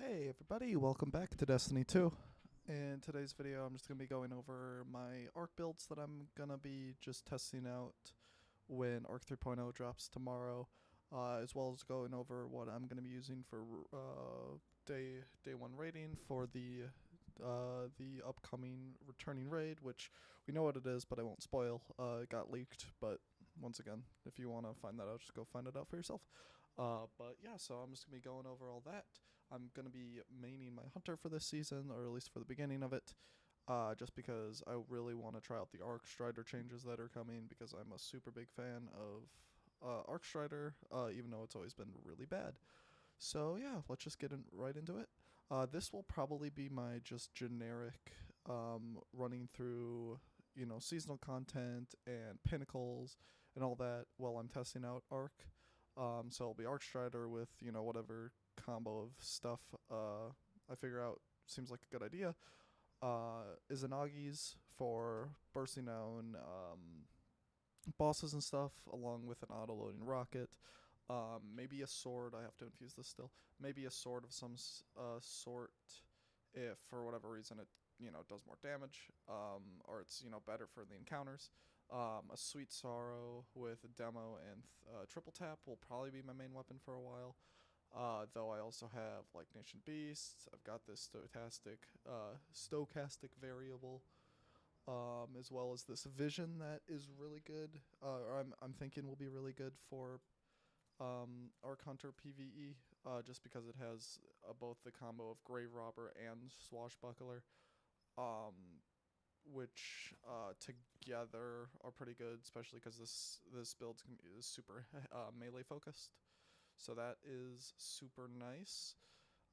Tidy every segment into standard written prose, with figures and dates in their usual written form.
Hey everybody, welcome back to Destiny 2. In today's video, I'm just going to be going over my ARC builds that I'm going to be just testing out when ARC 3.0 drops tomorrow, as well as going over what I'm going to be using for day one raiding for the upcoming returning raid, which we know what it is, but I won't spoil. It got leaked, but once again, if you want to find that out, just go find it out for yourself. But yeah, so I'm just going to be going over all that. I'm going to be maining my hunter for this season, or at least for the beginning of it, just because I really want to try out the Arc Strider changes that are coming, because I'm a super big fan of Arc Strider, even though it's always been really bad. So yeah, let's just get right into it. This will probably be my just generic running through, seasonal content and pinnacles and all that while I'm testing out Arc. So it'll be Arc Strider with, whatever combo of stuff I figure out seems like a good idea. Izanagi's for bursting down bosses and stuff, along with an auto-loading rocket. Maybe a sword. I have to infuse this still. Maybe a sword of some sort, if for whatever reason it does more damage, or it's better for the encounters. A sweet sorrow with a demo and triple tap will probably be my main weapon for a while. Though I also have like Nation Beasts. I've got this stochastic variable, as well as this vision that is really good. Or I'm thinking will be really good for Arc Hunter PvE, just because it has both the combo of Grave Robber and Swashbuckler, which together are pretty good, especially because this build is super melee focused. So that is super nice.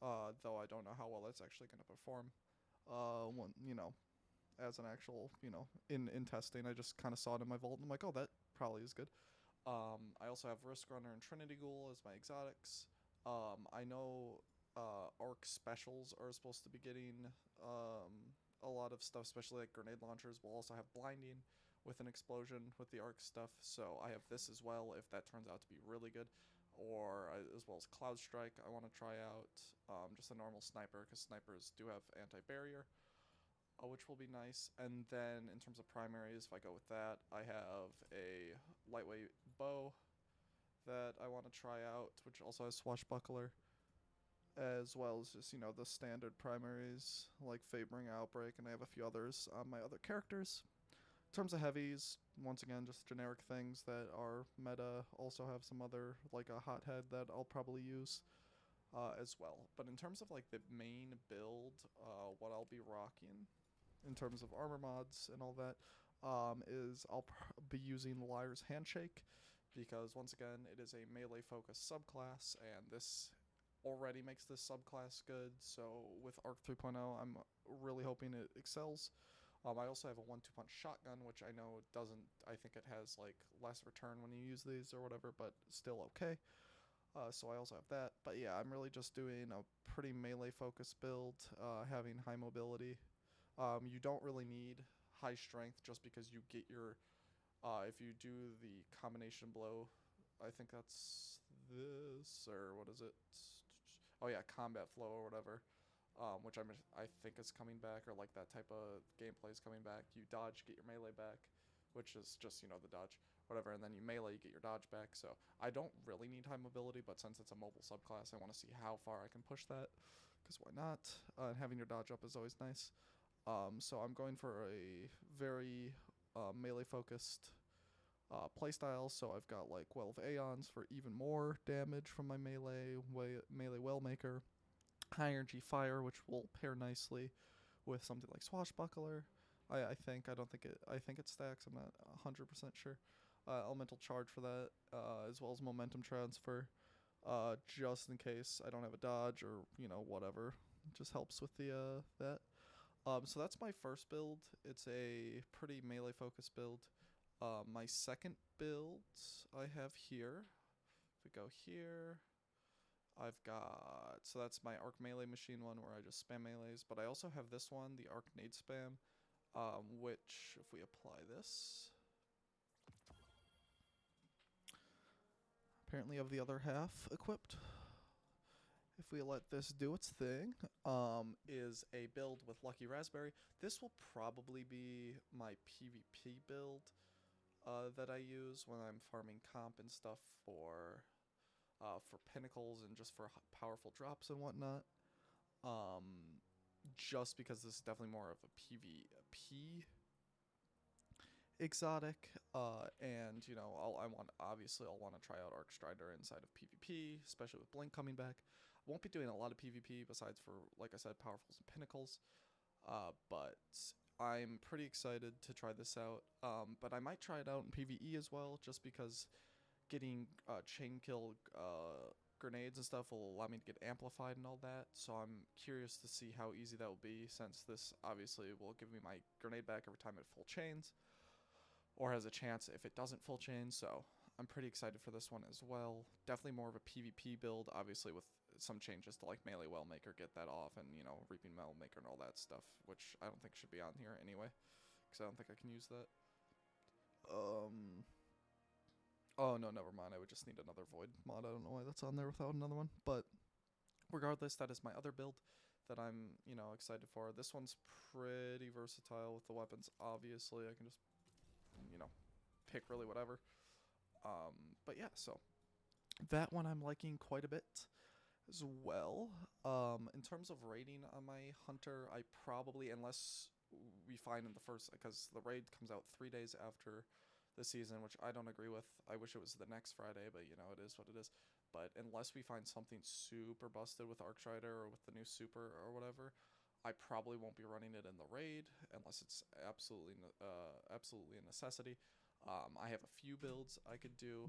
Though I don't know how well that's actually going to perform. When as an actual in testing, I just kind of saw it in my vault and I'm like, oh, that probably is good. I also have Risk Runner and Trinity Ghoul as my exotics. I know Arc specials are supposed to be getting a lot of stuff, especially like grenade launchers. We'll also have Blinding with an explosion with the Arc stuff, so I have this as well if that turns out to be really good. Or as well as Cloud Strike, I want to try out just a normal sniper, because snipers do have anti-barrier, which will be nice. And then in terms of primaries, if I go with that, I have a lightweight bow that I want to try out, which also has Swashbuckler, as well as just, the standard primaries like Favoring Outbreak, and I have a few others on my other characters. In terms of heavies, once again, just generic things that are meta. Also have some other, like a Hothead that I'll probably use as well. But in terms of like the main build, what I'll be rocking in terms of armor mods and all that, is I'll be using Liar's Handshake, because once again, it is a melee focused subclass, and this already makes this subclass good. So with Arc 3.0, I'm really hoping it excels. I also have a 1-2 punch shotgun, which I know doesn't. I think it has like less return when you use these or whatever, but still okay. So I also have that. But yeah, I'm really just doing a pretty melee focused build, having high mobility. You don't really need high strength, just because you get your, if you do the combination blow, I think that's this, or what is it? Oh yeah, combat flow or whatever, which I think is coming back, or like that type of gameplay is coming back. You dodge, get your melee back, which is just, the dodge, whatever, and then you melee, you get your dodge back. So I don't really need high mobility, but since it's a mobile subclass, I want to see how far I can push that, because why not? And having your dodge up is always nice. So I'm going for a very melee focused playstyle. So I've got like Well of Aeons for even more damage from my melee Wellmaker, High Energy Fire, which will pair nicely with something like Swashbuckler. I think I think it stacks. I'm not 100% sure. Elemental Charge for that, as well as Momentum Transfer, just in case I don't have a dodge, or whatever. It just helps with the that. So that's my first build. It's a pretty melee focused build. My second build I have here. If we go here, I've got, so that's my Arc Melee Machine one, where I just spam melees, but I also have this one, the Arc Nade Spam, which, if we apply this, apparently have the other half equipped. if we let this do its thing, is a build with Lucky Raspberry. This will probably be my PvP build that I use when I'm farming comp and stuff for pinnacles and just for powerful drops and whatnot. Um, just because this is definitely more of a PvP exotic, and I'll want to try out Arcstrider inside of PvP, especially with Blink coming back. I won't be doing a lot of PvP besides for, like I said, powerfuls and pinnacles, but I'm pretty excited to try this out. But I might try it out in PvE as well, just because getting chain kill grenades and stuff will allow me to get amplified and all that. So I'm curious to see how easy that will be, since this obviously will give me my grenade back every time it full chains, or has a chance if it doesn't full chain. So I'm pretty excited for this one as well. Definitely more of a PvP build, obviously with some changes to like melee Wellmaker, get that off, and Reaping Wellmaker and all that stuff, which I don't think should be on here anyway, because I don't think I can use that. Oh no, never mind. I would just need another Void mod. I don't know why that's on there without another one. But regardless, that is my other build that I'm, excited for. This one's pretty versatile with the weapons. Obviously, I can just, pick really whatever. But yeah, so that one I'm liking quite a bit as well. In terms of rating on my hunter, I probably, unless we find in the first, because the raid comes out 3 days after the season, which I don't agree with. I wish it was the next Friday, but it is what it is. But unless we find something super busted with Arcstrider or with the new super or whatever, I probably won't be running it in the raid unless it's absolutely a necessity. I have a few builds I could do.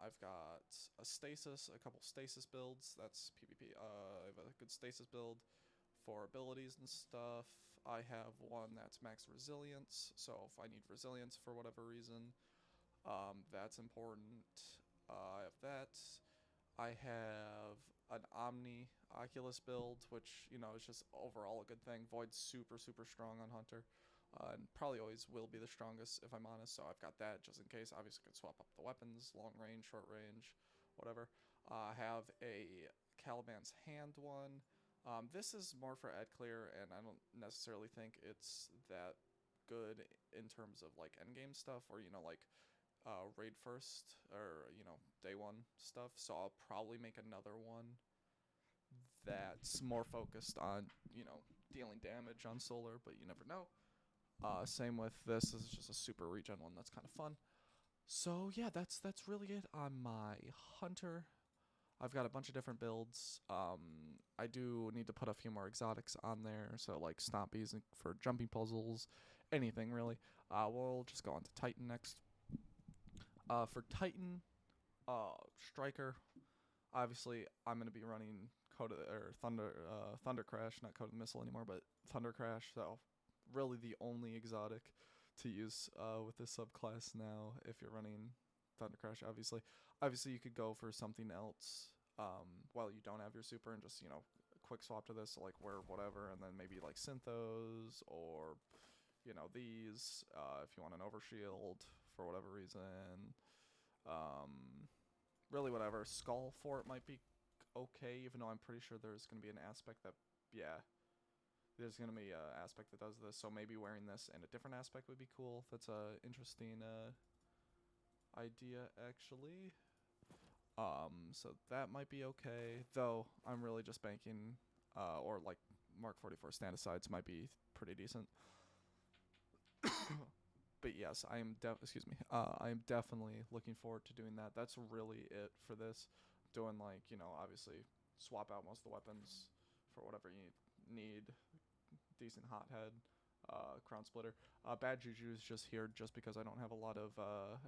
I've got a stasis, a couple stasis builds. That's PvP. I have a good stasis build for abilities and stuff. I have one that's max resilience, so if I need resilience for whatever reason, that's important. I have that. I have an Omni Oculus build, which, is just overall a good thing. Void's super, super strong on Hunter, and probably always will be the strongest if I'm honest, so I've got that just in case. Obviously, I can swap up the weapons, long range, short range, whatever. I have a Caliban's Hand one. This is more for ad clear, and I don't necessarily think it's that good in terms of like endgame stuff, or like raid first, or day one stuff. So I'll probably make another one that's more focused on dealing damage on solar, but you never know. Same with this. This is just a super regen one that's kind of fun. So yeah, that's really it on my hunter. I've got a bunch of different builds. I do need to put a few more exotics on there, so like stompies for jumping puzzles, anything really. We'll just go on to Titan next. For Titan, Striker, obviously I'm gonna be running Thunder Crash, not Code of the Missile anymore, but Thunder Crash. So really the only exotic to use with this subclass now. If you're running Thunder Crash, obviously you could go for something else while you don't have your super, and just quick swap to this, so like wear whatever, and then maybe like Synthos, or these if you want an overshield for whatever reason. Really whatever. Skull Fort might be okay, even though I'm pretty sure there's going to be an aspect that, yeah, there's going to be an aspect that does this, so maybe wearing this and a different aspect would be cool. That's a interesting idea, actually. So that might be okay, though I'm really just banking, or like Mark 44 stand-asides might be pretty decent. But yes, I am definitely looking forward to doing that. That's really it for this. Doing like, obviously swap out most of the weapons for whatever you need. Decent hothead, crown splitter. Bad juju is just here just because I don't have a lot of,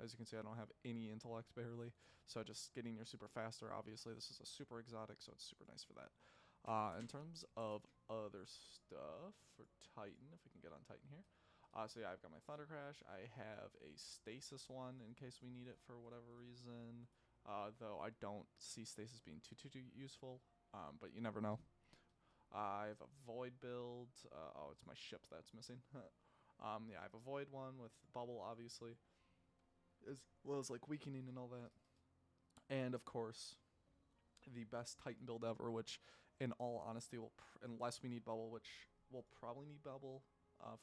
as you can see, I don't have any intellect barely. So just getting your super faster. Obviously, this is a super exotic, so it's super nice for that. In terms of other stuff for Titan, if we can get on Titan here. So yeah, I've got my Thunder Crash. I have a Stasis one in case we need it for whatever reason. Though I don't see Stasis being too useful. But you never know. I have a Void build. Oh, it's my ship that's missing. Yeah, I have a Void one with Bubble, obviously, as well as like weakening and all that. And of course, the best Titan build ever, which, in all honesty, unless we need bubble, which we'll probably need bubble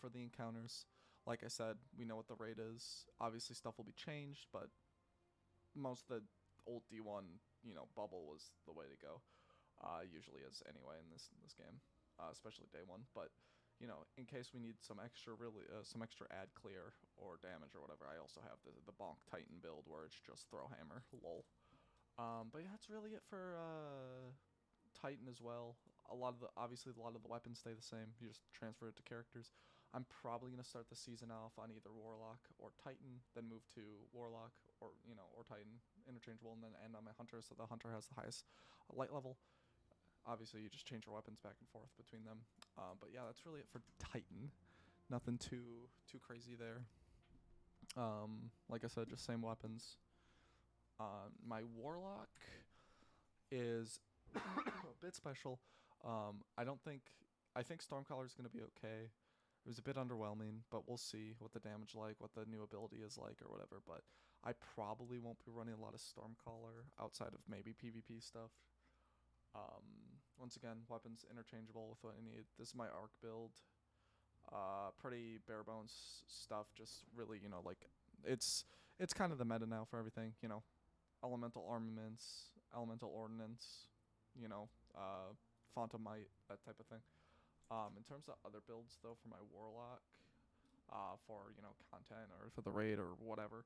for the encounters. Like I said, we know what the rate is. Obviously, stuff will be changed, but most of the old D1, bubble was the way to go. Usually is anyway in this game, especially day one. But in case we need some extra ad clear or damage or whatever, I also have the bonk Titan build where it's just throw hammer, lol. But yeah, that's really it for Titan as well. Obviously a lot of the weapons stay the same. You just transfer it to characters. I'm probably gonna start the season off on either Warlock or Titan, then move to Warlock or Titan interchangeable, and then end on my Hunter. So the Hunter has the highest light level. Obviously, you just change your weapons back and forth between them. But yeah, that's really it for Titan. Nothing too crazy there. Like I said, just same weapons. My Warlock is a bit special. I don't think I think Stormcaller is gonna be okay. It was a bit underwhelming, but we'll see what the damage like, what the new ability is like, or whatever. But I probably won't be running a lot of Stormcaller outside of maybe PvP stuff. Once again, weapons interchangeable with what I need. This is my arc build. Pretty bare bones stuff. Just really, like it's kind of the meta now for everything. Elemental armaments, elemental ordnance. You know, font of might, that type of thing. In terms of other builds though, for my Warlock, for content or for the raid or whatever.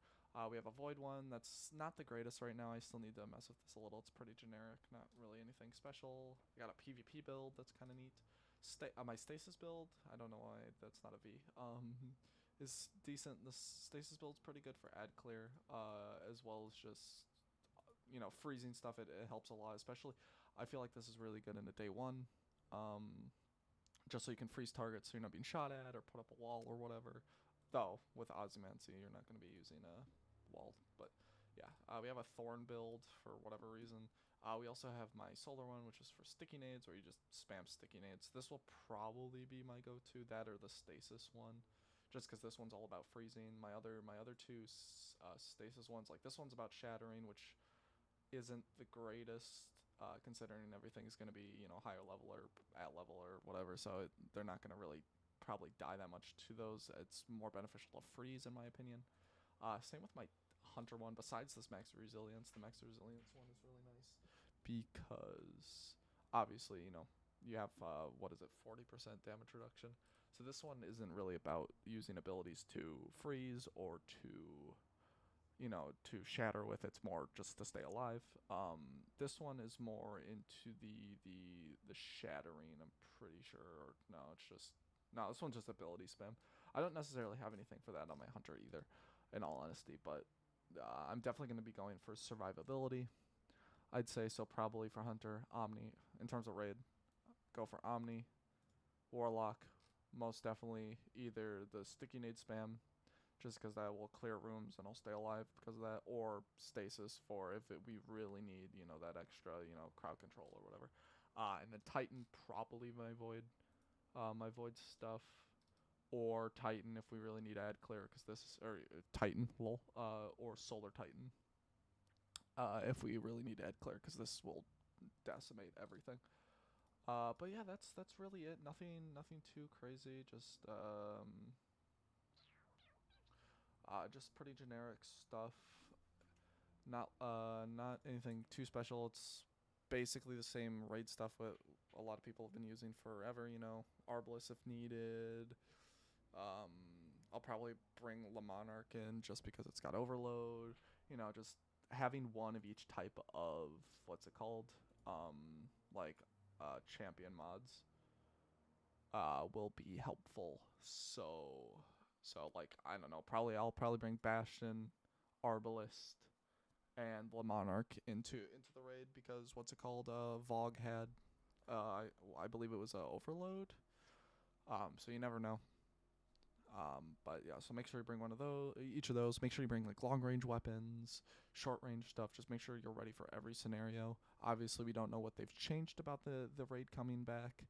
We have a Void one that's not the greatest right now. I still need to mess with this a little. It's pretty generic, not really anything special. We got a PvP build that's kind of neat. My Stasis build, I don't know why that's not a V, is decent. The Stasis build's pretty good for ad clear, as well as just freezing stuff. It helps a lot, especially. I feel like this is really good in a day one. Just so you can freeze targets so you're not being shot at or put up a wall or whatever. Though, with Ozymancy, you're not going to be using a wall. But, yeah. We have a Thorn build for whatever reason. We also have my Solar one, which is for sticky nades, where you just spam sticky nades. This will probably be my go-to, that or the Stasis one. Just because this one's all about freezing. My other two Stasis ones, like this one's about shattering, which isn't the greatest, considering everything's going to be higher level or at level or whatever. So they're not going to really probably die that much to those. It's more beneficial to freeze, in my opinion. Same with my Hunter one. Besides this max resilience, the max resilience one is really nice because obviously you have what is it, 40% damage reduction. So this one isn't really about using abilities to freeze or to shatter with. It's more just to stay alive. This one is more into the shattering. I'm pretty sure. Or no, it's just no. This one's just ability spam. I don't necessarily have anything for that on my Hunter either, in all honesty. But I'm definitely going to be going for survivability. I'd say so. Probably for Hunter, Omni. In terms of raid, go for Omni, Warlock. Most definitely either the sticky nade spam, just because that will clear rooms and I'll stay alive because of that, or Stasis for if we really need, that extra, crowd control or whatever. And then Titan, probably my Void stuff, or Titan if we really need ad clear, because or Titan, lol, or Solar Titan, if we really need ad clear, because this will decimate everything. But yeah, that's really it. Nothing too crazy. Just pretty generic stuff. Not anything too special. It's basically the same raid stuff that a lot of people have been using forever. Arbalest if needed. Um, I'll probably bring Le Monarch in just because it's got overload. Just having one of each type of what's it called? Like champion mods will be helpful. So like I don't know. I'll probably bring Bastion, Arbalest, and Le Monarch into the raid because what's it called? Vogue had, I believe it was Overload. So you never know. But yeah, so make sure you bring one of those, each of those. Make sure you bring like long range weapons, short range stuff. Just make sure you're ready for every scenario. Obviously, we don't know what they've changed about the raid coming back.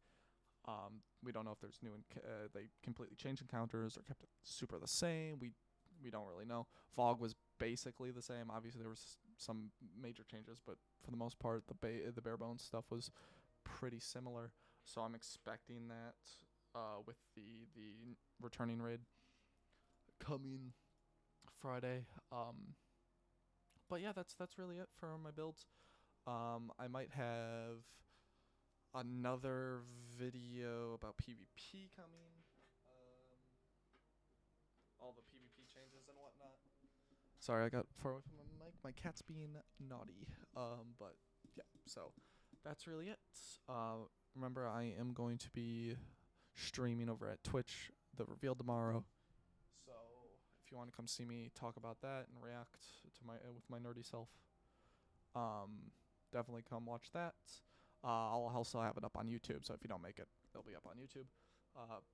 We don't know if there's they completely changed encounters or kept it super the same. We don't really know. Fog was basically the same. Obviously, there was some major changes, but for the most part, the bare bones stuff was pretty similar. So I'm expecting that with the returning raid coming Friday. But yeah, that's really it for my builds. I might have another video about PvP coming. All the PvP changes and whatnot. Sorry, I got far away from my mic. My cat's being naughty. But yeah, so that's really it. Remember, I am going to be streaming over at Twitch, the reveal tomorrow. So if you want to come see me talk about that and react to my with my nerdy self, definitely come watch that. I'll also have it up on YouTube, so if you don't make it, it'll be up on YouTube.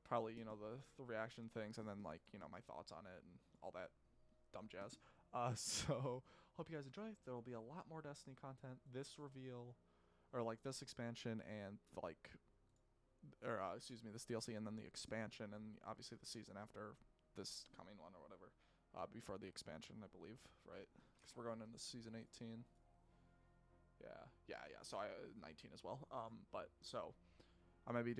Probably the reaction things, and then like my thoughts on it and all that dumb jazz. So hope you guys enjoy. There will be a lot more Destiny content. This reveal, or like this expansion, and this DLC, and then the expansion, and obviously the season after this coming one or whatever. Before the expansion, I believe, right? Because we're going into season 18. Yeah. So 19 as well. But so I'm gonna be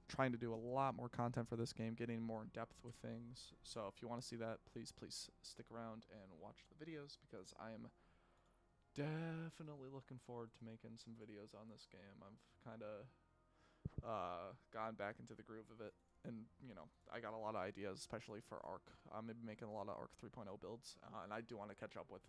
trying to do a lot more content for this game, getting more in depth with things. So if you want to see that, please stick around and watch the videos, because I am definitely looking forward to making some videos on this game. I've kind of gone back into the groove of it, and I got a lot of ideas, especially for Arc. I'm gonna be making a lot of Arc 3.0 builds, and I do want to catch up with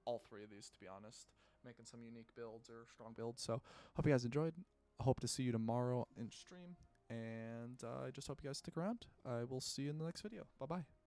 all three of these, to be honest, making some unique builds or strong builds. So hope you guys enjoyed. Hope to see you tomorrow in stream, and I just hope you guys stick around. I will see you in the next video. Bye bye.